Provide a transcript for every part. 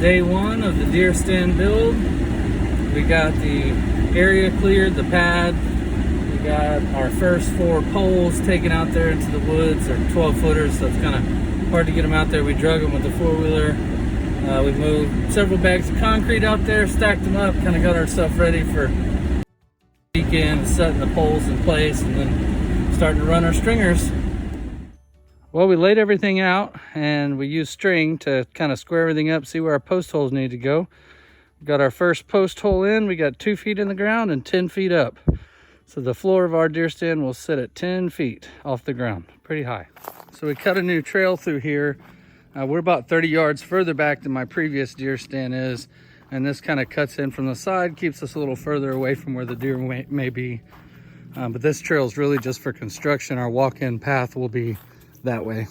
Day one of the deer stand build. We got the area cleared, the pad. We got our first 4 poles taken out there into the woods. They're 12 footers, so it's kind of hard to get them out there. We drug them with the 4-wheeler. We moved several bags of concrete out there, stacked them up, kind of got ourselves ready for weekend, setting the poles in place, and then starting to run our stringers. Well, we laid everything out and we used string to kind of square everything up, see where our post holes need to go. We got our first post hole in. We got 2 feet in the ground and 10 feet up. So the floor of our deer stand will sit at 10 feet off the ground, pretty high. So we cut a new trail through here. We're about 30 yards further back than my previous deer stand is. And this kind of cuts in from the side, keeps us a little further away from where the deer may be. But this trail is really just for construction. Our walk-in path will be that way.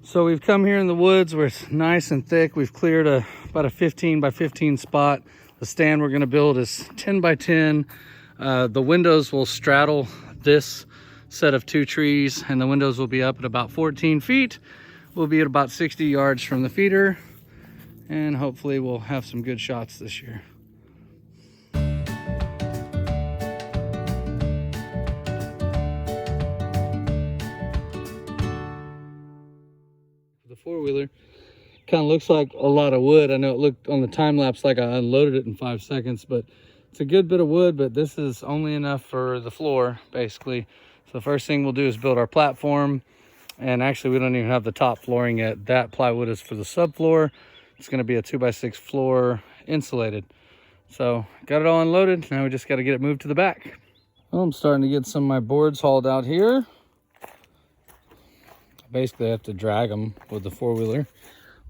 So we've come here in the woods where it's nice and thick. We've cleared about a 15 by 15 spot. The stand we're going to build is 10 by 10. The windows will straddle this set of 2 trees, and the windows will be up at about 14 feet. We'll be at about 60 yards from the feeder, and hopefully we'll have some good shots this year. The 4-wheeler kind of looks like a lot of wood. I know it looked on the time lapse like I unloaded it in 5 seconds, but it's a good bit of wood. But this is only enough for the floor, basically. So the first thing we'll do is build our platform, and actually we don't even have the top flooring yet. That plywood is for the subfloor. It's going to be a 2x6 floor, insulated. So got it all unloaded. Now we just got to get it moved to the back. Well, I'm starting to get some of my boards hauled out here. Basically I have to drag them with the 4-wheeler,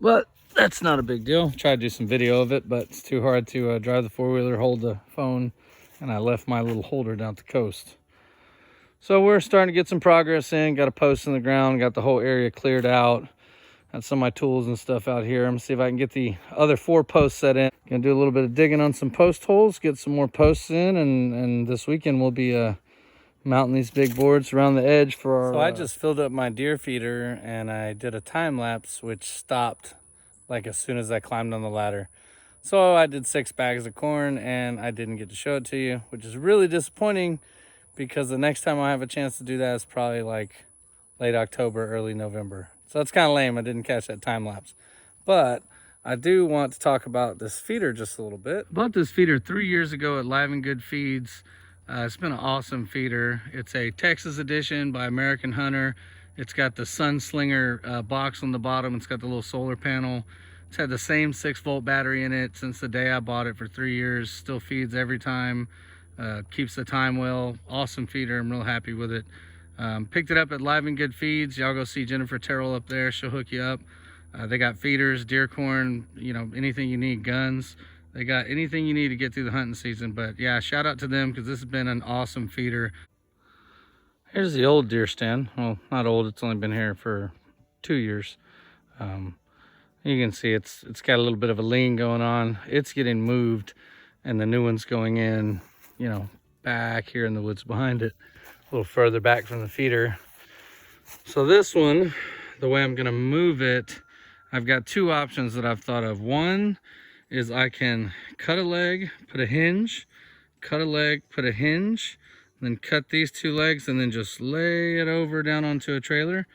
but that's not a big deal. Try to do some video of it, but it's too hard to drive the 4-wheeler, hold the phone, and I left my little holder down at the coast. So we're starting to get some progress in. Got a post in the ground, got the whole area cleared out. Got some of my tools and stuff out here. I'm gonna see if I can get the other 4 posts set in. Gonna do a little bit of digging on some post holes, get some more posts in, and this weekend we'll be mounting these big boards around the edge for our... So I just filled up my deer feeder and I did a time lapse, which stopped like as soon as I climbed on the ladder. So I did 6 bags of corn and I didn't get to show it to you, which is really disappointing because the next time I have a chance to do that is probably like late October, early November. So that's kind of lame. I didn't catch that time lapse. But I do want to talk about this feeder just a little bit. I bought this feeder 3 years ago at Live and Good Feeds. It's been an awesome feeder. It's a Texas edition by American Hunter. It's got the Sunslinger box on the bottom. It's got the little solar panel. It's had the same 6-volt battery in it since the day I bought it for 3 years. Still feeds every time. Keeps the time well. Awesome feeder. I'm real happy with it. Picked it up at Live and Good Feeds. Y'all go see Jennifer Terrell up there. She'll hook you up. They got feeders, deer corn, you know, anything you need, guns. They got anything you need to get through the hunting season. But yeah, shout out to them because this has been an awesome feeder. Here's the old deer stand. Well, not old, it's only been here for 2 years. You can see it's got a little bit of a lean going on. It's getting moved and the new one's going in, you know, back here in the woods behind it, a little further back from the feeder. So this one, the way I'm gonna move it, I've got 2 options that I've thought of. One is I can cut a leg, put a hinge, cut a leg, put a hinge, then cut these 2 legs and then just lay it over down onto a trailer.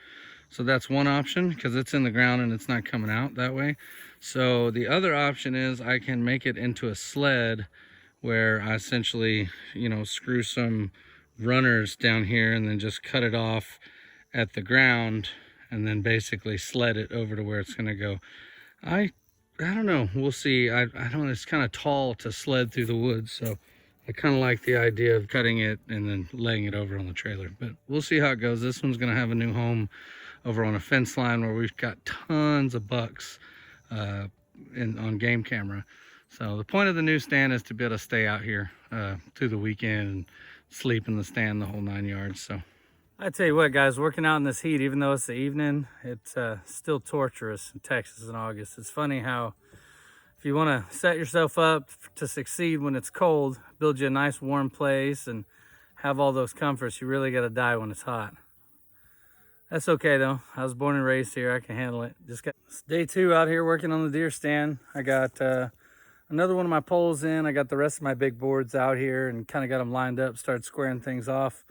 So that's one option because it's in the ground and it's not coming out that way. So the other option is I can make it into a sled where I essentially, you know, screw some runners down here and then just cut it off at the ground and then basically sled it over to where it's going to go. I don't know. We'll see. I don't. It's kind of tall to sled through the woods, so I kind of like the idea of cutting it and then laying it over on the trailer. But we'll see how it goes. This one's going to have a new home over on a fence line where we've got tons of bucks on game camera. So the point of the new stand is to be able to stay out here through the weekend and sleep in the stand the whole 9 yards. So I tell you what, guys, working out in this heat, even though it's the evening, it's still torturous in Texas in August. It's funny how if you want to set yourself up to succeed when it's cold, build you a nice warm place and have all those comforts, you really got to die when it's hot. That's okay though. I was born and raised here. I can handle it. Just got it's day 2 out here working on the deer stand. I got another one of my poles in. I got the rest of my big boards out here and kind of got them lined up, started squaring things off.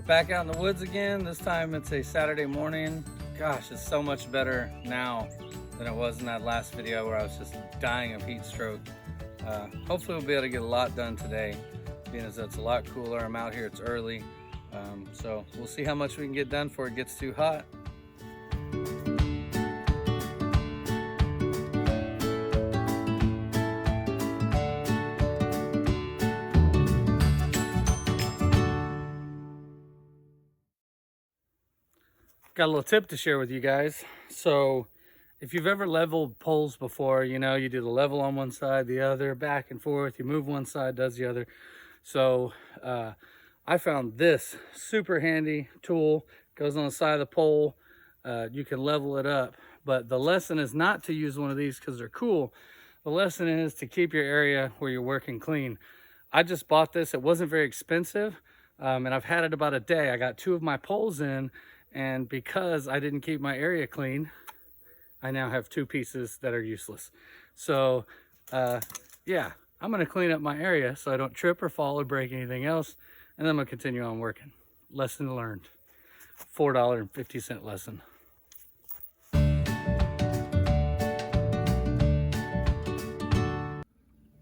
Back out in the woods again. This time it's a Saturday morning. Gosh, it's so much better now than it was in that last video where I was just dying of heat stroke. Hopefully we'll be able to get a lot done today, being as it's a lot cooler. I'm out here, it's early. So we'll see how much we can get done before it gets too hot. Got a little tip to share with you guys. So if you've ever leveled poles before, you know, you do the level on one side, the other, back and forth, you move one side, does the other. So I found this super handy tool, goes on the side of the pole. You can level it up, but the lesson is not to use one of these because they're cool. The lesson is to keep your area where you're working clean. I just bought this, it wasn't very expensive, and I've had it about a day. I got 2 of my poles in, and because I didn't keep my area clean, I now have 2 pieces that are useless. So yeah, I'm gonna clean up my area so I don't trip or fall or break anything else, and then I'm gonna continue on working. Lesson learned. $4.50 lesson.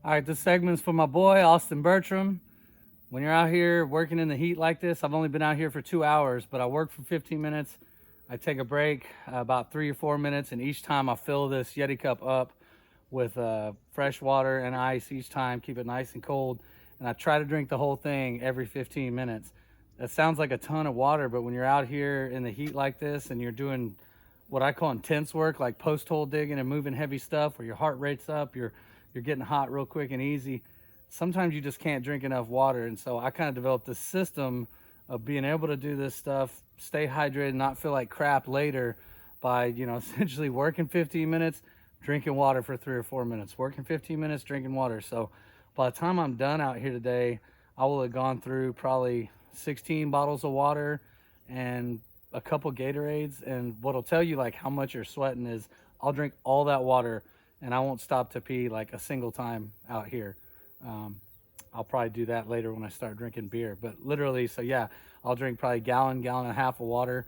All right, this segment's for my boy, Austin Bertram. When you're out here working in the heat like this, I've only been out here for 2 hours, but I work for 15 minutes. I take a break about 3 or 4 minutes, and each time I fill this Yeti cup up with fresh water and ice each time, keep it nice and cold. And I try to drink the whole thing every 15 minutes. That sounds like a ton of water, but when you're out here in the heat like this and you're doing what I call intense work, like post hole digging and moving heavy stuff where your heart rate's up, you're getting hot real quick and easy, sometimes you just can't drink enough water. And so I kind of developed this system of being able to do this stuff, stay hydrated, not feel like crap later by, you know, essentially working 15 minutes, drinking water for 3 or 4 minutes, working 15 minutes, drinking water. So by the time I'm done out here today, I will have gone through probably 16 bottles of water and a couple Gatorades. And what'll tell you like how much you're sweating is I'll drink all that water and I won't stop to pee like a single time out here. I'll probably do that later when I start drinking beer, but literally, so yeah, I'll drink probably gallon and a half of water,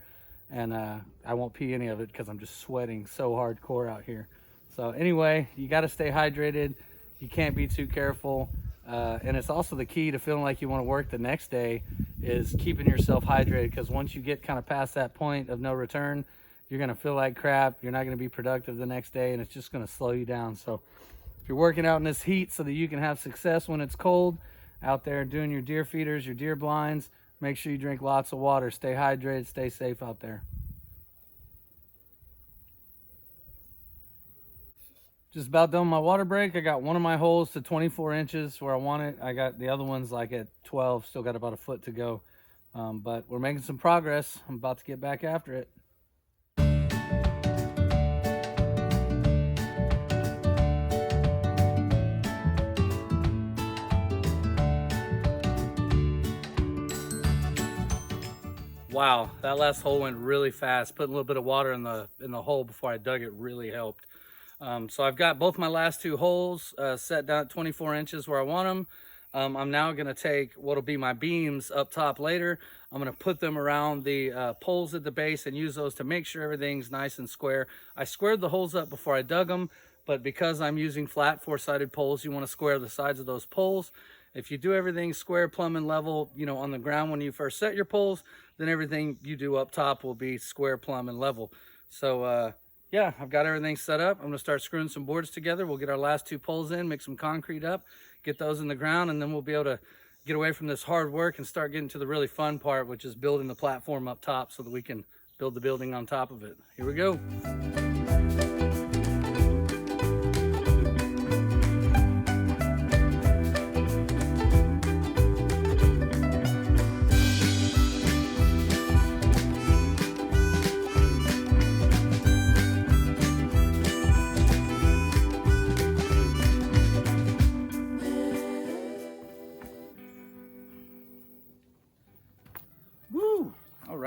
and I won't pee any of it because I'm just sweating so hardcore out here. So anyway, you got to stay hydrated. You can't be too careful. And it's also the key to feeling like you want to work the next day is keeping yourself hydrated, because once you get kind of past that point of no return, you're going to feel like crap. You're not going to be productive the next day, and it's just going to slow you down. So if you're working out in this heat so that you can have success when it's cold, out there doing your deer feeders, your deer blinds, make sure you drink lots of water. Stay hydrated, stay safe out there. Just about done my water break. I got one of my holes to 24 inches where I want it. I got the other ones like at 12, still got about a foot to go. But we're making some progress. I'm about to get back after it. Wow, that last hole went really fast. Putting a little bit of water in the hole before I dug it really helped. So I've got both my last 2 holes set down at 24 inches where I want them. I'm now going to take what'll be my beams up top later. I'm going to put them around the poles at the base and use those to make sure everything's nice and square. I squared the holes up before I dug them, but because I'm using flat 4-sided poles, you want to square the sides of those poles. If you do everything square, plumb, and level, you know, on the ground when you first set your poles, then everything you do up top will be square, plumb, and level. So yeah, I've got everything set up. I'm going to start screwing some boards together. We'll get our last 2 poles in, mix some concrete up, get those in the ground, and then we'll be able to get away from this hard work and start getting to the really fun part, which is building the platform up top so that we can build the building on top of it. Here we go.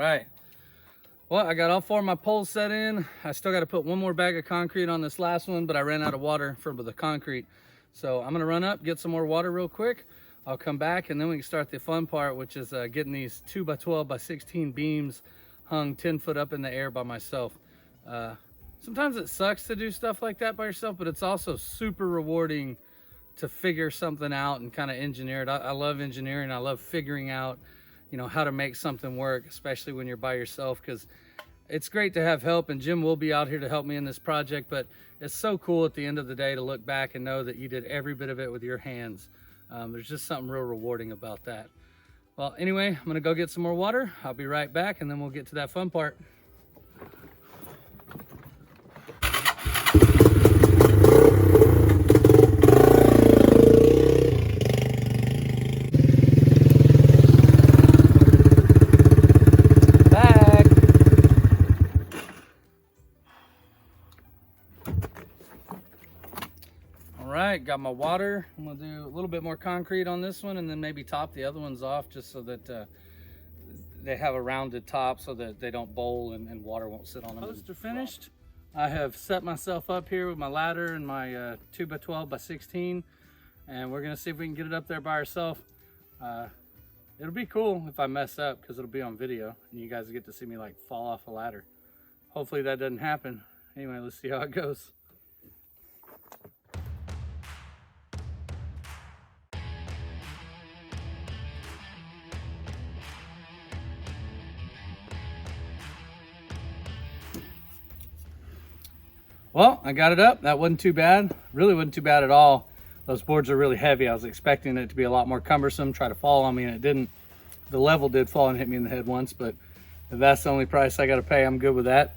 right. Well, I got all 4 of my poles set in. I still got to put one more bag of concrete on this last one, but I ran out of water for the concrete. So I'm going to run up, get some more water real quick. I'll come back and then we can start the fun part, which is getting these 2x12x16 beams hung 10 foot up in the air by myself. Sometimes it sucks to do stuff like that by yourself, but it's also super rewarding to figure something out and kind of engineer it. I love engineering. I love figuring out, you know, how to make something work, especially when you're by yourself, because it's great to have help, and Jim will be out here to help me in this project, but it's so cool at the end of the day to look back and know that you did every bit of it with your hands. There's just something real rewarding about that. Well, anyway, I'm gonna go get some more water. I'll be right back, and then we'll get to that fun part. Got my water. I'm gonna do a little bit more concrete on this one and then maybe top the other ones off just so that they have a rounded top so that they don't bowl and water won't sit on them. Posts are finished. I have set myself up here with my ladder and my 2x12x16, and we're gonna see if we can get it up there by ourselves. It'll be cool if I mess up because it'll be on video and you guys get to see me like fall off a ladder. Hopefully that doesn't happen. Anyway, let's see how it goes. Well, I got it up. That wasn't too bad. Really wasn't too bad at all. Those boards are really heavy. I was expecting it to be a lot more cumbersome, try to fall on me, and it didn't. The level did fall and hit me in the head once, but if that's the only price I got to pay, I'm good with that.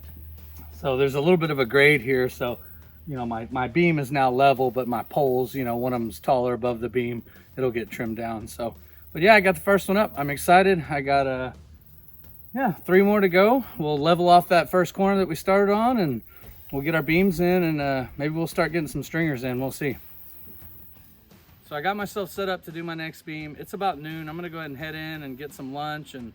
So there's a little bit of a grade here. So, you know, my beam is now level, but my poles, you know, one of them's taller above the beam. It'll get trimmed down. So, but yeah, I got the first one up. I'm excited. I got, 3 more to go. We'll level off that first corner that we started on, and we'll get our beams in, and maybe we'll start getting some stringers in. We'll see. So I got myself set up to do my next beam. It's about noon. I'm gonna go ahead and head in and get some lunch and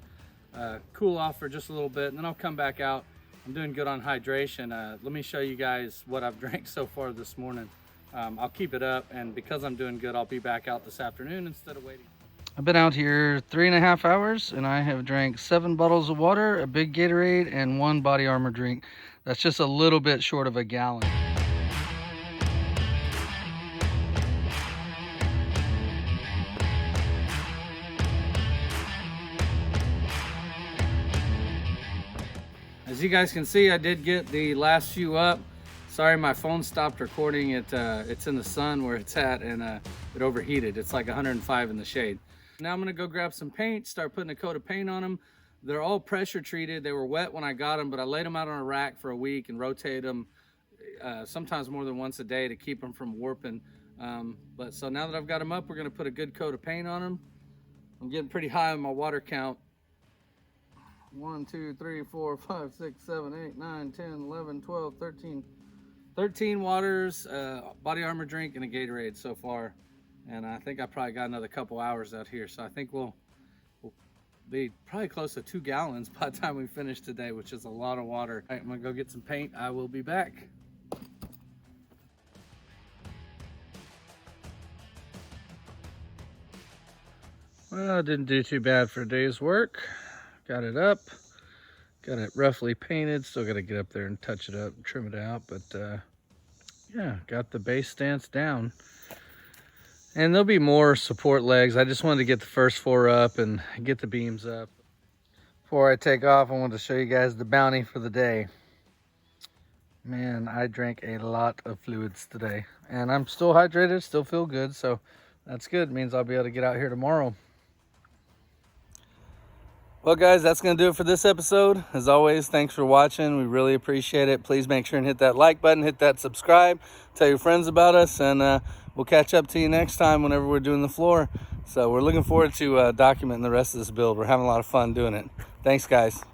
cool off for just a little bit, and then I'll come back out. I'm doing good on hydration. Let me show you guys what I've drank so far this morning. I'll keep it up, and because I'm doing good, I'll be back out this afternoon instead of waiting. I've been out here 3.5 hours, and I have drank 7 bottles of water, a big Gatorade, and 1 Body Armor drink. That's just a little bit short of a gallon. As you guys can see, I did get the last few up. Sorry, my phone stopped recording. It's in the sun where it's at, and it overheated. It's like 105 in the shade. Now I'm gonna go grab some paint, start putting a coat of paint on them. They're all pressure treated. They were wet when I got them, but I laid them out on a rack for a week and rotated them sometimes more than once a day to keep them from warping. But so now that I've got them up, we're gonna put a good coat of paint on them. I'm getting pretty high on my water count. 1, 2, 3, 4, 5, 6, 7, 8, 9, 10, 11, 12, 13. 13 waters, Body Armor drink, and a Gatorade so far. And I think I probably got another couple hours out here. So I think we'll be probably close to 2 gallons by the time we finish today, which is a lot of water. All right, I'm gonna go get some paint. I will be back. Well, I didn't do too bad for a day's work. Got it up, got it roughly painted. Still got to get up there and touch it up and trim it out, but yeah, got the base stance down. And there'll be more support legs. I just wanted to get the first 4 up and get the beams up. Before I take off, I wanted to show you guys the bounty for the day. Man, I drank a lot of fluids today, and I'm still hydrated, still feel good, so that's good. It means I'll be able to get out here tomorrow. Well, guys, that's going to do it for this episode. As always, thanks for watching. We really appreciate it. Please make sure and hit that like button, hit that subscribe, tell your friends about us, and we'll catch up to you next time whenever we're doing the floor. So we're looking forward to documenting the rest of this build. We're having a lot of fun doing it. Thanks, guys.